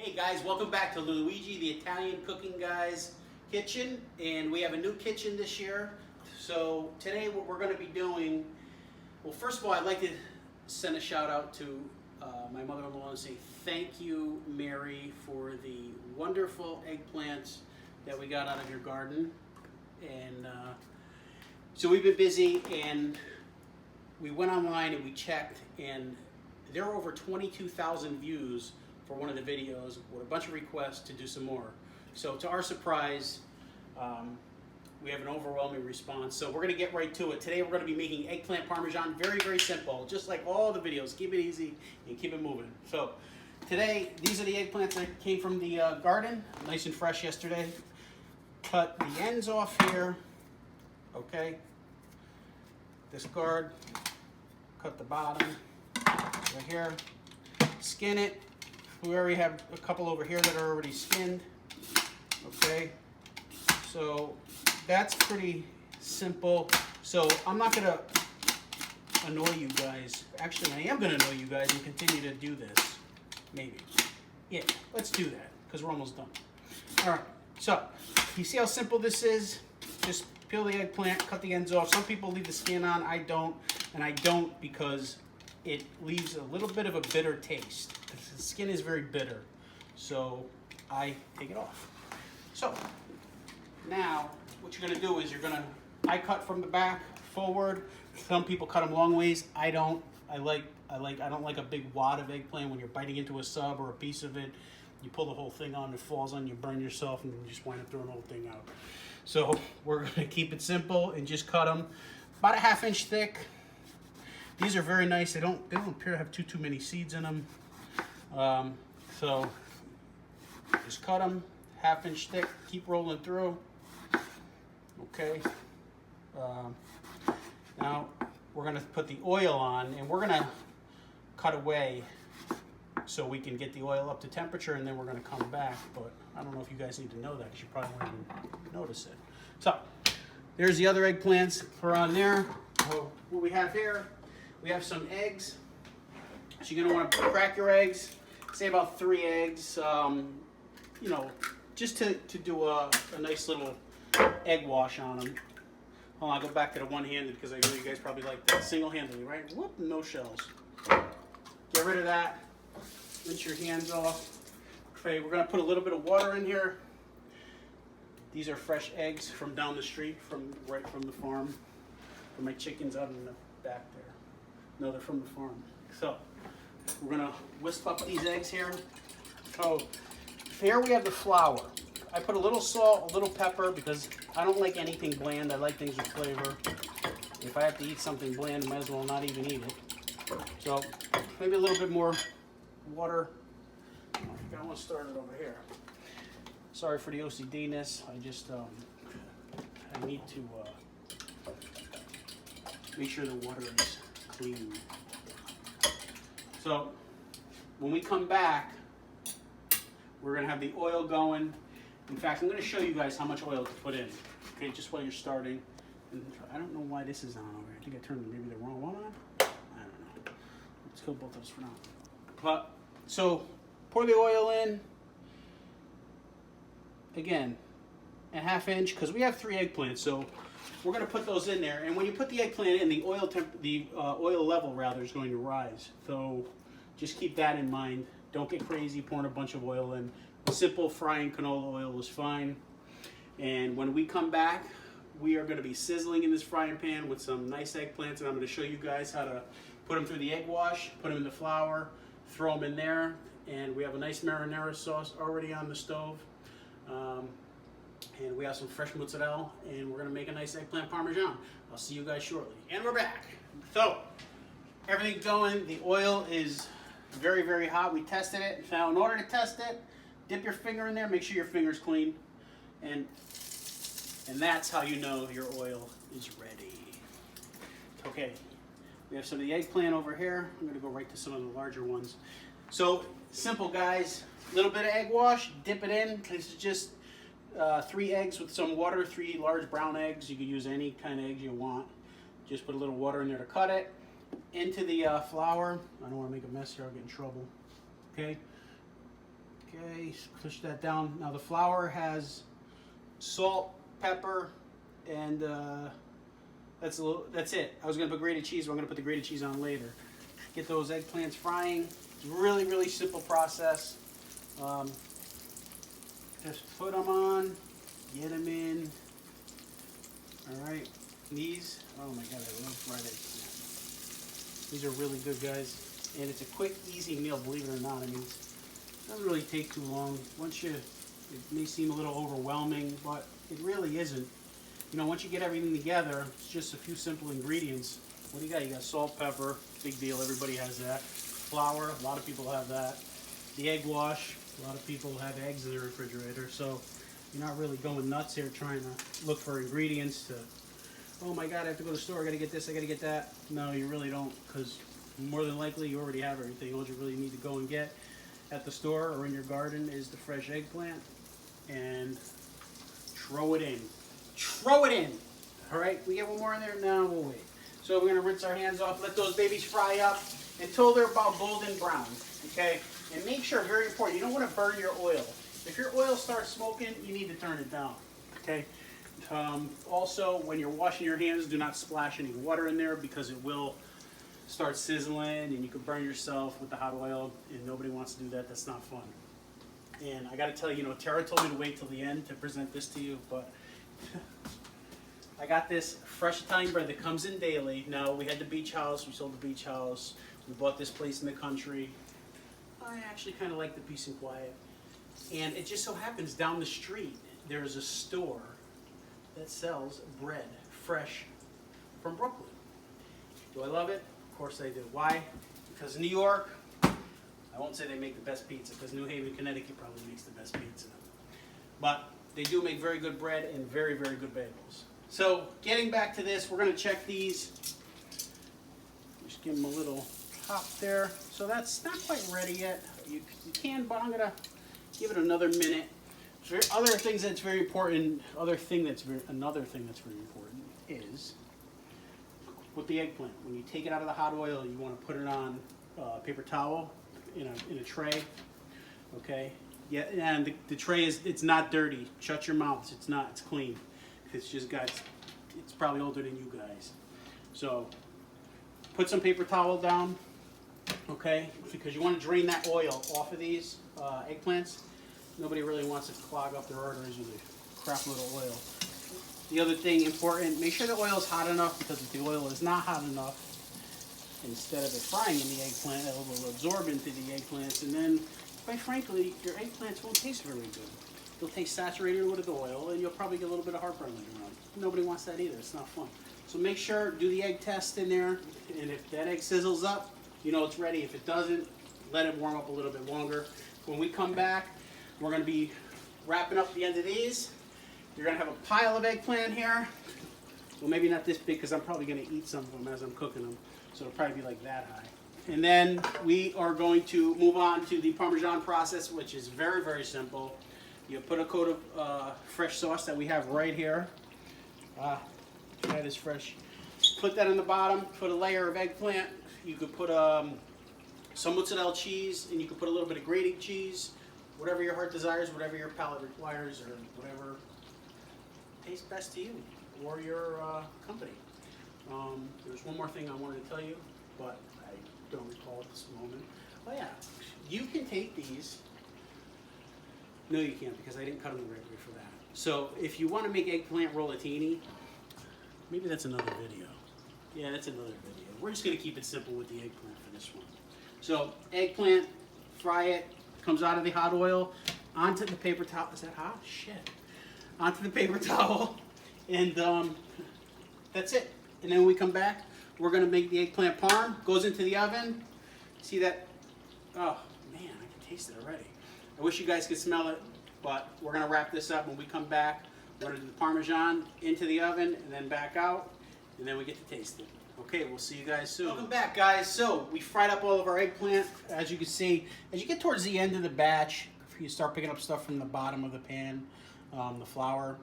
Hey guys, welcome back to Luigi, the Italian cooking guy's kitchen, and we have a new kitchen this year. So today what we're going to be doing, well, first of all, I'd like to send a shout out to my mother-in-law and say thank you, Mary, for the wonderful eggplants that we got out of your garden. And so we've been busy, and we went online and we checked, and there are over 22,000 views for one of the videos with a bunch of requests to do some more. So to our surprise, we have an overwhelming response. So we're gonna get right to it. Today we're gonna be making eggplant parmesan. Very, very simple, just like all the videos. Keep it easy and keep it moving. So today, these are the eggplants that came from the garden, nice and fresh yesterday. Cut the ends off here, okay? Discard, cut the bottom right here, skin it. We already have a couple over here that are already skinned, okay? So that's pretty simple. So I'm not gonna annoy you guys. Actually, I am gonna annoy you guys and continue to do this, maybe. Yeah, let's do that, because we're almost done. All right, so you see how simple this is? Just peel the eggplant, cut the ends off. Some people leave the skin on, I don't, and I don't because it leaves a little bit of a bitter taste. The skin is very bitter, so I take it off. So now what you're gonna do is I cut from the back forward. Some people cut them long ways. I don't. I don't like a big wad of eggplant when you're biting into a sub or a piece of it. You pull the whole thing on, it falls on you, burn yourself, and you just wind up throwing the whole thing out. So we're gonna keep it simple and just cut them about a 1/2 inch thick. These are very nice. They don't appear to have too many seeds in them. So just cut them 1/2 inch thick. Keep rolling through. Okay. Now we're gonna put the oil on, and we're gonna cut away so we can get the oil up to temperature, and then we're gonna come back. But I don't know if you guys need to know that, because you probably won't even notice it. So there's the other eggplants for on there. So what we have here, we have some eggs. So you're gonna want to crack your eggs, say about 3 eggs, you know, just to do a nice little egg wash on them. Hold on, I'll go back to the one-handed because I know you guys probably like that. Single-handedly, right? Whoop, no shells. Get rid of that. Rinse your hands off. Okay, we're gonna put a little bit of water in here. These are fresh eggs from down the street, right from the farm. For my chickens out in the back there. No, they're from the farm. So we're gonna whisk up these eggs here. So here we have the flour. I put a little salt, a little pepper, because I don't like anything bland. I like things with flavor. If I have to eat something bland, I might as well not even eat it. So maybe a little bit more water. I want to start it over here. Sorry for the OCD-ness. I just I need to make sure the water is clean. So when we come back, we're gonna have the oil going. In fact, I'm gonna show you guys how much oil to put in. Okay, just while you're starting. And I don't know why this is on over here. I think I turned maybe the wrong one on. I don't know. Let's kill both of us for now. But so pour the oil in. Again, a 1/2 inch, because we have 3 eggplants, so we're going to put those in there. And when you put the eggplant in, the oil level rather is going to rise. So just keep that in mind. Don't get crazy pouring a bunch of oil in. A simple frying canola oil is fine. And when we come back, we are going to be sizzling in this frying pan with some nice eggplants, and I'm going to show you guys how to put them through the egg wash, put them in the flour, throw them in there, and we have a nice marinara sauce already on the stove. And we have some fresh mozzarella, and we're gonna make a nice eggplant parmesan. I'll see you guys shortly. And we're back. So, everything's going. The oil is very, very hot. We tested it. Now, in order to test it, dip your finger in there, make sure your finger's clean. And that's how you know your oil is ready. Okay, we have some of the eggplant over here. I'm gonna go right to some of the larger ones. So, simple guys, little bit of egg wash, dip it in. This is just 3 eggs with some water, 3 large brown eggs. You can use any kind of eggs you want. Just put a little water in there to cut it. Into the flour. I don't want to make a mess here, I'll get in trouble. Okay. Okay, push that down. Now the flour has salt, pepper, and that's it. I was gonna put grated cheese, but I'm gonna put the grated cheese on later. Get those eggplants frying. It's really, really simple process. Just put them on, get them in. All right, these, oh my God, I love fried eggplant. These are really good, guys. And it's a quick, easy meal, believe it or not. I mean, it doesn't really take too long. It may seem a little overwhelming, but it really isn't. You know, once you get everything together, it's just a few simple ingredients. What do you got? You got salt, pepper, big deal, everybody has that. Flour, a lot of people have that. The egg wash, a lot of people have eggs in the refrigerator, so you're not really going nuts here trying to look for ingredients to, oh my God, I have to go to the store, I gotta get this, I gotta get that. No, you really don't, because more than likely you already have everything. All you really need to go and get at the store or in your garden is the fresh eggplant, and throw it in. Throw it in! All right, we get one more in there? No, we'll wait. So we're gonna rinse our hands off, let those babies fry up until they're about golden brown, okay? And make sure, very important, you don't want to burn your oil. If your oil starts smoking, you need to turn it down, okay? Also, when you're washing your hands, do not splash any water in there because it will start sizzling and you can burn yourself with the hot oil, and nobody wants to do that. That's not fun. And I got to tell you, Tara told me to wait till the end to present this to you, but I got this fresh Italian bread that comes in daily. Now, we had the beach house. We sold the beach house. We bought this place in the country. I actually kind of like the peace and quiet. And it just so happens down the street, there's a store that sells bread, fresh, from Brooklyn. Do I love it? Of course I do. Why? Because New York, I won't say they make the best pizza, because New Haven, Connecticut probably makes the best pizza. But they do make very good bread and very, very good bagels. So getting back to this, we're going to check these. Just give them a little pop there. So that's not quite ready yet. You can, but I'm going to give it another minute. Other things that's very important, another thing that's very important is with the eggplant. When you take it out of the hot oil, you want to put it on a paper towel in a tray. Okay. Yeah, and the tray it's not dirty. Shut your mouths. It's clean. It's just it's probably older than you guys. So put some paper towel down, okay? Because you want to drain that oil off of these eggplants. Nobody really wants to clog up their arteries with a crap load of oil. The other thing important, make sure the oil is hot enough, because if the oil is not hot enough, instead of it frying in the eggplant, it will absorb into the eggplants, and then, quite frankly, your eggplants won't taste very good. They'll taste saturated with the oil, and you'll probably get a little bit of heartburn later on. Nobody wants that either. It's not fun. So make sure, do the egg test in there, and if that egg sizzles up, you know it's ready. If it doesn't, let it warm up a little bit longer. When we come back, we're going to be wrapping up the end of these. You're going to have a pile of eggplant here. Well, maybe not this big, because I'm probably going to eat some of them as I'm cooking them. So it'll probably be like that high. And then we are going to move on to the Parmesan process, which is very, very simple. You put a coat of fresh sauce that we have right here. That is fresh. Put that on the bottom. Put a layer of eggplant. You could put some mozzarella cheese, and you could put a little bit of grated cheese. Whatever your heart desires, whatever your palate requires, or whatever tastes best to you or your company. There's one more thing I wanted to tell you, but I don't recall at this moment. Oh yeah, you can take these. No, you can't, because I didn't cut them the right way for that. So if you want to make eggplant rollatini, maybe that's another video. Yeah, that's another video. We're just going to keep it simple with the eggplant for this one. So eggplant, fry it, comes out of the hot oil, onto the paper towel. Is that hot? Shit. Onto the paper towel, and that's it. And then when we come back, we're going to make the eggplant parm. Goes into the oven. See that? Oh, man, I can taste it already. I wish you guys could smell it, but we're going to wrap this up. When we come back, we're going to do the Parmesan into the oven and then back out, and then we get to taste it. Okay, we'll see you guys soon. Welcome back, guys. So we fried up all of our eggplant. As you can see, as you get towards the end of the batch, you start picking up stuff from the bottom of the pan, the flour.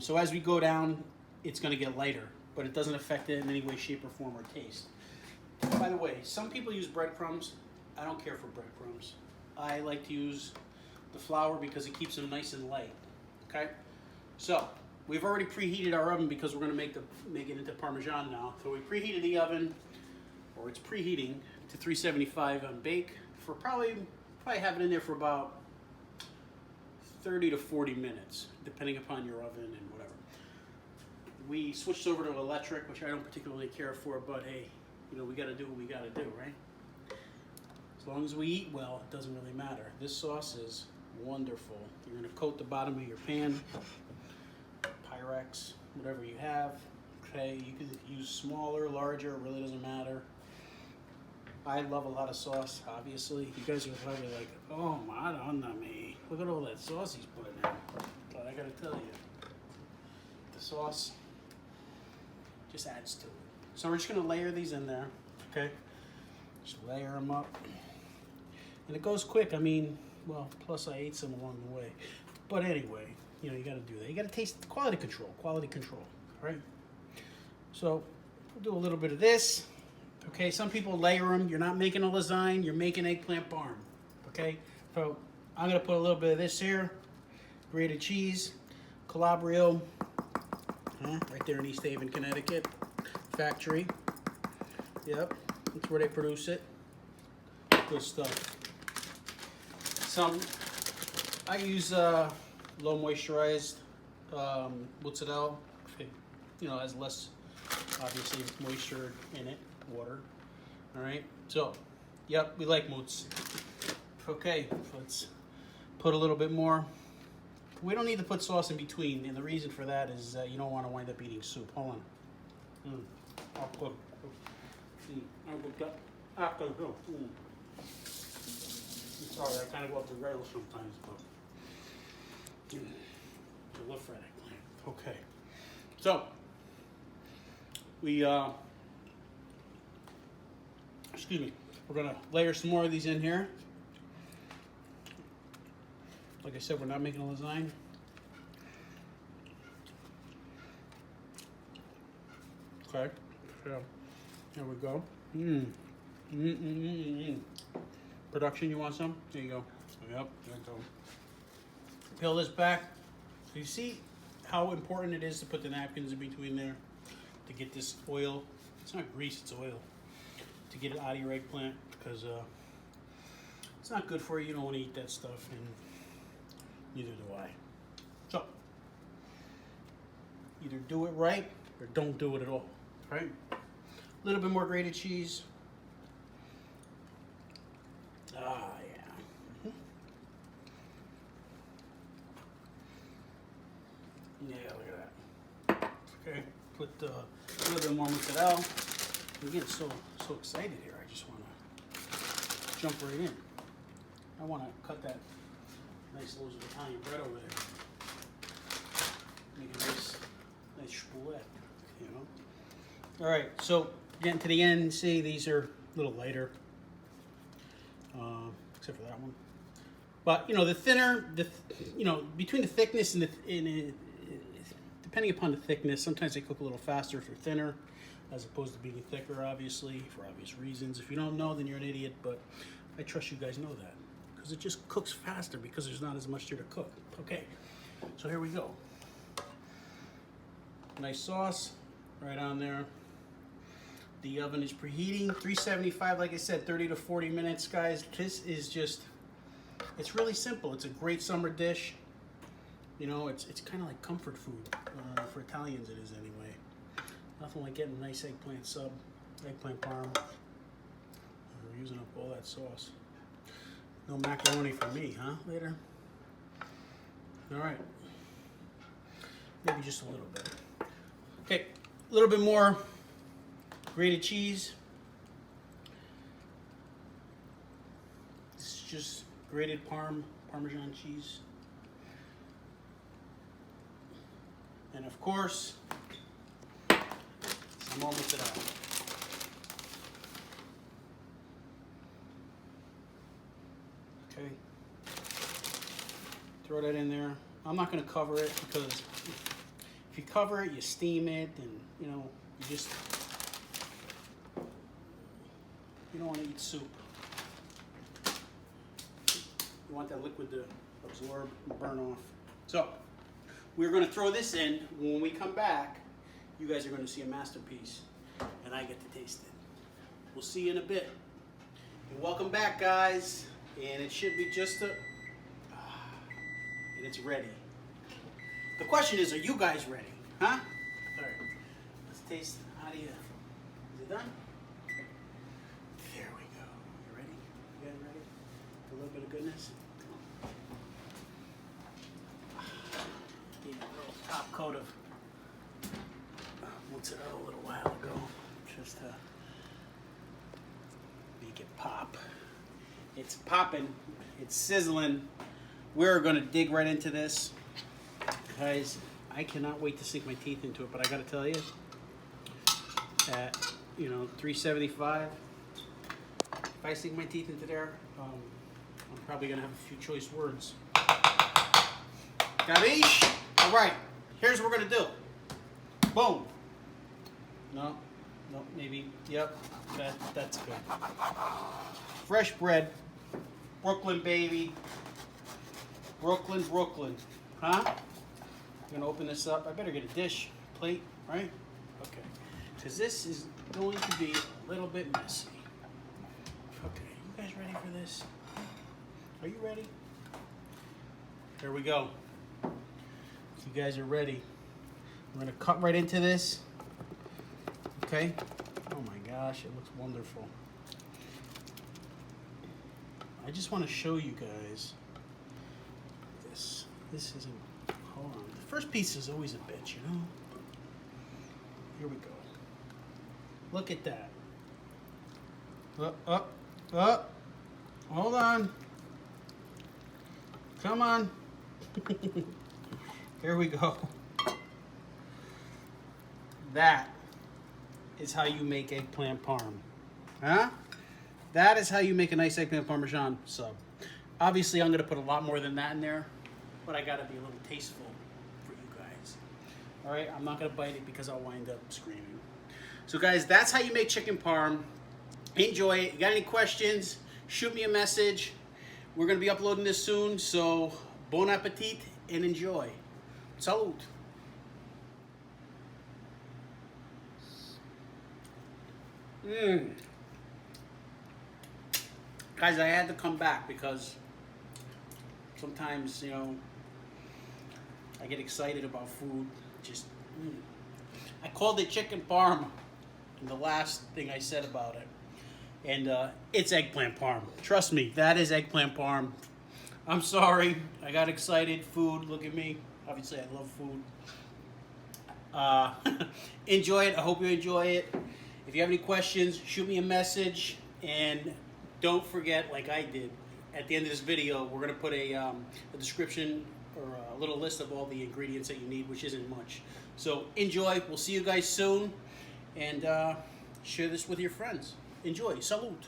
So as we go down, it's going to get lighter, but it doesn't affect it in any way, shape, or form, or taste. By the way, some people use breadcrumbs. I don't care for breadcrumbs. I like to use the flour because it keeps them nice and light. Okay, so we've already preheated our oven because we're going to make it into Parmesan now. So we preheated the oven, or it's preheating to 375 on bake for probably have it in there for about 30 to 40 minutes, depending upon your oven and whatever. We switched over to electric, which I don't particularly care for, but hey, you know, we got to do what we got to do, right? As long as we eat well, it doesn't really matter. This sauce is wonderful. You're going to coat the bottom of your pan, Pyrex, whatever you have. Okay, you can use smaller, larger, it really doesn't matter. I love a lot of sauce, obviously. You guys are probably like, oh, Madonna me. Look at all that sauce he's putting in. But I gotta tell you, the sauce just adds to it. So we're just gonna layer these in there, okay? Just layer them up. And it goes quick. I mean, well, plus I ate some along the way. But anyway, you know, you gotta do that. You gotta taste quality control, all right? So we'll do a little bit of this. Okay, some people layer them. You're not making a lasagna, you're making eggplant parm. Okay, so I'm gonna put a little bit of this here, grated cheese, Calabrio, right there in East Haven, Connecticut, factory. Yep, that's where they produce it. Good stuff. I use low moisturized mozzarella. You know, has less, obviously, moisture in it. Water. All right, so yep, we like mozz. Okay, let's put a little bit more. We don't need to put sauce in between, and the reason for that is you don't want to wind up eating soup. Hold on. I'll put. Sorry, I kind of go off the rails sometimes, but I love fried eggplant. Okay, so we excuse me, we're gonna layer some more of these in here. Like I said, we're not making a lasagna. Okay, so there we go. Production, you want some? There you go. Yep, there you go. Peel this back. So you see how important it is to put the napkins in between there to get this oil. It's not grease, it's oil. To get it out of your eggplant, because it's not good for you. You don't want to eat that stuff, and neither do I. So either do it right or don't do it at all. Right? A little bit more grated cheese. Ah, yeah. Yeah, look at that. Okay, put a little bit more mozzarella. I'm getting so excited here. I just want to jump right in. I want to cut that nice loaves of Italian bread over there. Make a nice spoulette, you know. All right, so getting to the end. See, these are a little lighter, except for that one. But you know, the thinner, between the thickness and depending upon the thickness, sometimes they cook a little faster if they're thinner, as opposed to being thicker, obviously, for obvious reasons. If you don't know, then you're an idiot, but I trust you guys know that. Because it just cooks faster because there's not as much there to cook. Okay, so here we go. Nice sauce, right on there. The oven is preheating, 375, like I said, 30 to 40 minutes, guys. This is just, it's really simple. It's a great summer dish. You know, it's kind of like comfort food. For Italians it is anyway. Nothing like getting a nice eggplant sub, eggplant parm. We're using up all that sauce. No macaroni for me, huh, later? All right. Maybe just a little bit. Okay, a little bit more grated cheese. This is just grated Parmesan cheese. And of course, some more mozzarella. Okay. Throw that in there. I'm not going to cover it because if you cover it, you steam it, and you know, you don't want to eat soup. You want that liquid to absorb and burn off. So we're going to throw this in. When we come back, you guys are going to see a masterpiece, and I get to taste it. We'll see you in a bit. And welcome back, guys. And it should be just and it's ready. The question is, are you guys ready? Huh? All right. Let's taste it. How do you? Is it done? There we go. You ready? You guys ready? A little bit of goodness. Need a little top coat of mozzarella a little while ago, just to make it pop. It's popping. It's sizzling. We're gonna dig right into this, guys. I cannot wait to sink my teeth into it, but I gotta tell you, at 375, if I sink my teeth into there, I'm probably gonna have a few choice words. Capiche? All right. Here's what we're gonna do. Boom. No, maybe. Yep. That's good. Fresh bread. Brooklyn, baby. Brooklyn. Huh? I'm gonna open this up. I better get a dish, plate, right? Okay. Because this is going to be a little bit messy. Okay, you guys ready for this? Are you ready? Here we go. If you guys are ready, we're gonna cut right into this. Okay. Oh my gosh, it looks wonderful. I just want to show you guys this. This isn't. Hold on. The first piece is always a bitch, you know? Here we go. Look at that. Up. Hold on. Come on. Here we go. That is how you make eggplant parm. Huh? That is how you make a nice eggplant parmesan sub. Obviously, I'm going to put a lot more than that in there, but I got to be a little tasteful for you guys. All right, I'm not going to bite it because I'll wind up screaming. So guys, that's how you make chicken parm. Enjoy it. You got any questions? Shoot me a message. We're going to be uploading this soon, so bon appetit and enjoy. Salud. Guys, I had to come back because sometimes, I get excited about food. I called it chicken parm in the last thing I said about it. And it's eggplant parm. Trust me, that is eggplant parm. I'm sorry, I got excited. Food, look at me. Obviously, I love food. Enjoy it. I hope you enjoy it. If you have any questions, shoot me a message. And don't forget, like I did, at the end of this video, we're going to put a description or a little list of all the ingredients that you need, which isn't much. So enjoy. We'll see you guys soon. And share this with your friends. Enjoy. Salute.